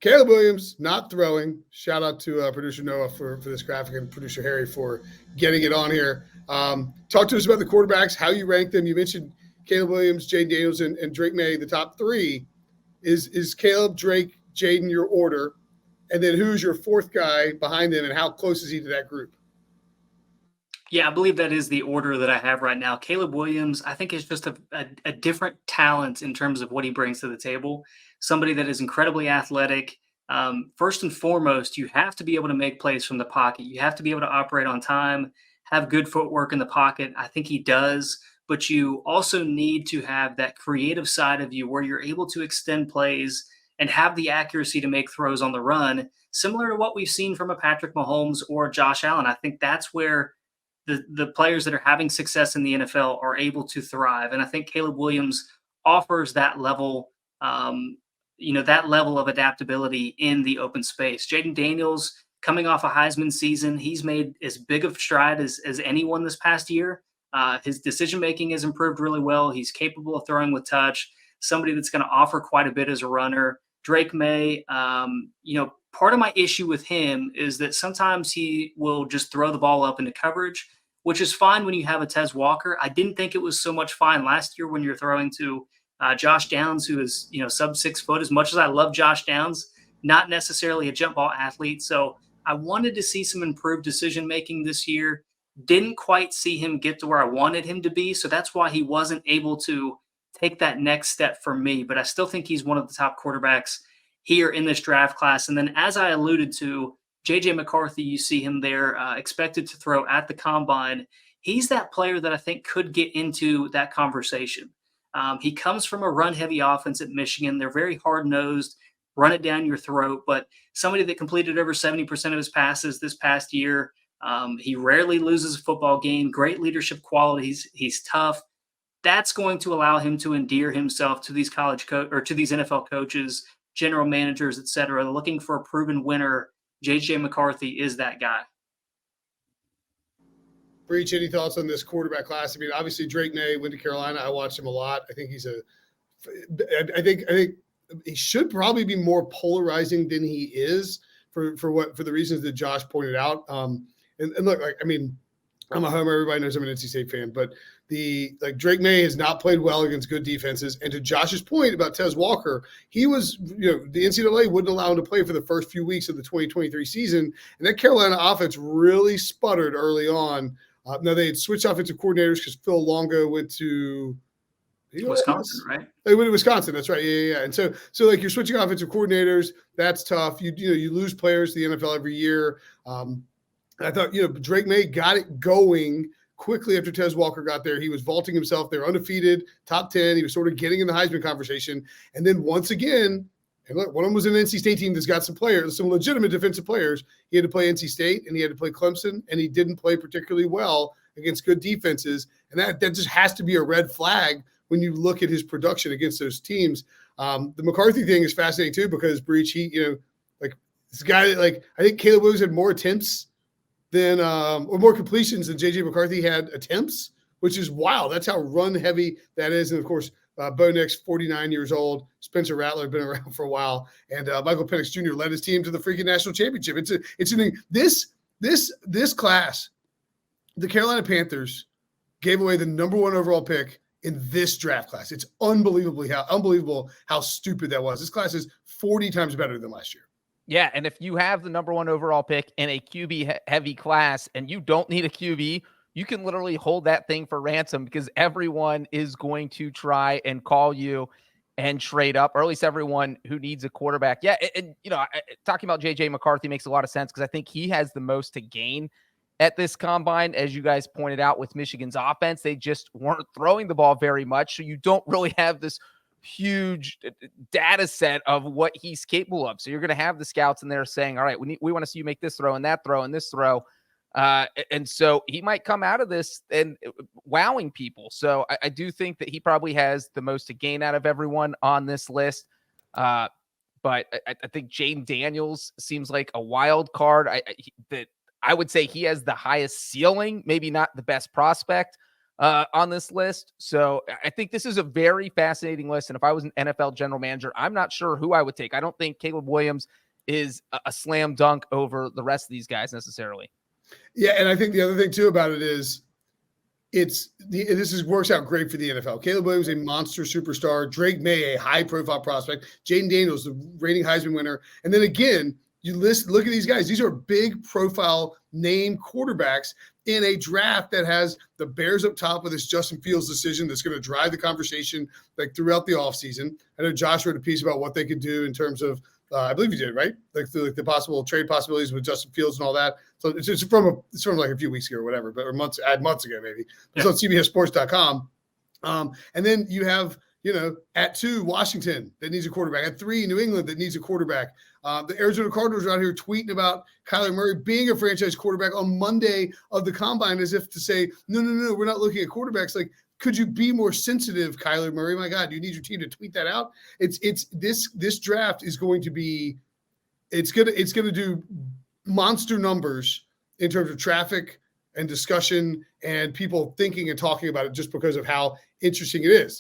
Caleb Williams not throwing. Shout out to producer Noah for this graphic and producer Harry for getting it on here. Talk to us about the quarterbacks, how you rank them. You mentioned Caleb Williams, Jaden Daniels, and Drake May, the top three. Is Caleb, Drake, Jaden your order? And then who's your fourth guy behind them, and how close is he to that group? Yeah, I believe that is the order that I have right now. Caleb Williams, I think, is just a different talent in terms of what he brings to the table. Somebody that is incredibly athletic. First and foremost, you have to be able to make plays from the pocket. You have to be able to operate on time, have good footwork in the pocket. I think he does. But you also need to have that creative side of you where you're able to extend plays and have the accuracy to make throws on the run, similar to what we've seen from a Patrick Mahomes or Josh Allen. I think that's where the players that are having success in the NFL are able to thrive. And I think Caleb Williams offers that level, that level of adaptability in the open space. Jaden Daniels, coming off a Heisman season, he's made as big of stride as anyone this past year. His decision-making has improved really well. He's capable of throwing with touch, somebody that's going to offer quite a bit as a runner. Drake May, part of my issue with him is that sometimes he will just throw the ball up into coverage, which is fine when you have a Tez Walker. I didn't think it was so much fine last year when you're throwing to Josh Downs, who is, sub 6 foot. As much as I love Josh Downs, not necessarily a jump ball athlete. So I wanted to see some improved decision-making this year. Didn't quite see him get to where I wanted him to be. So that's why he wasn't able to take that next step for me. But I still think he's one of the top quarterbacks here in this draft class. And then, as I alluded to, J.J. McCarthy, you see him there, expected to throw at the combine. He's that player that I think could get into that conversation. He comes from a run-heavy offense at Michigan. They're very hard-nosed, run it down your throat, but somebody that completed over 70% of his passes this past year. He rarely loses a football game, great leadership qualities. He's tough. That's going to allow him to endear himself to these to these NFL coaches, general managers, et cetera, looking for a proven winner. J.J. McCarthy is that guy. Breach, any thoughts on this quarterback class? I mean, obviously Drake May went to Carolina. I watched him a lot. I think I think he should probably be more polarizing than he is for the reasons that Josh pointed out. And look, I'm a homer. Everybody knows I'm an NC State fan, but Drake May has not played well against good defenses. And to Josh's point about Tez Walker, he was, the NCAA wouldn't allow him to play for the first few weeks of the 2023 season. And that Carolina offense really sputtered early on. Now they had switched offensive coordinators because Phil Longo went to Wisconsin, right? They went to Wisconsin. That's right. Yeah. And so you're switching offensive coordinators. That's tough. You lose players to the NFL every year. I thought, Drake May got it going quickly after Tez Walker got there. He was vaulting himself. They were undefeated, top 10. He was sort of getting in the Heisman conversation. And then once again, and look, one of them was an NC State team that's got some players, some legitimate defensive players. He had to play NC State and he had to play Clemson, and he didn't play particularly well against good defenses. And that just has to be a red flag when you look at his production against those teams. The McCarthy thing is fascinating too, because Breach, this guy, I think Caleb Williams had more attempts than or more completions than J.J. McCarthy had attempts, which is wild. That's how run heavy that is. And of course, Bo Nix, 49 years old, Spencer Rattler been around for a while, and Michael Penix Jr. led his team to the freaking national championship. It's an this class, the Carolina Panthers gave away the number 1 overall pick in this draft class. It's unbelievable how stupid that was. This class is 40 times better than last year. Yeah, and if you have the number 1 overall pick in a QB-heavy class and you don't need a QB, you can literally hold that thing for ransom because everyone is going to try and call you and trade up, or at least everyone who needs a quarterback. Yeah, and talking about J.J. McCarthy makes a lot of sense because I think he has the most to gain at this combine. As you guys pointed out with Michigan's offense, they just weren't throwing the ball very much, so you don't really have this huge data set of what he's capable of. So you're going to have the scouts in there saying, all right, we want to see you make this throw and that throw and this throw. And so he might come out of this and wowing people. So I do think that he probably has the most to gain out of everyone on this list. But I think Jaden Daniels seems like a wild card. I would say he has the highest ceiling, maybe not the best prospect. on this list. So I think this is a very fascinating list. And if I was an NFL general manager, I'm not sure who I would take. I don't think Caleb Williams is a slam dunk over the rest of these guys necessarily. Yeah, and I think the other thing too about it is works out great for the NFL. Caleb Williams, a monster superstar. Drake May, a high-profile prospect. Jaden Daniels, the reigning Heisman winner. And then again, look at these guys. These are big-profile name quarterbacks in a draft that has the Bears up top with this Justin Fields decision that's going to drive the conversation like throughout the offseason. I know Josh wrote a piece about what they could do in terms of I believe you did, right? Like the possible trade possibilities with Justin Fields and all that. So it's from like a few weeks ago or whatever, but or months ago maybe. It's on CBSSports.com. And then you have, at 2, Washington that needs a quarterback. At 3, New England that needs a quarterback. The Arizona Cardinals are out here tweeting about Kyler Murray being a franchise quarterback on Monday of the combine, as if to say, no, we're not looking at quarterbacks. Like, could you be more sensitive, Kyler Murray? My God, you need your team to tweet that out. This draft is going to be, it's gonna do monster numbers in terms of traffic and discussion and people thinking and talking about it just because of how interesting it is.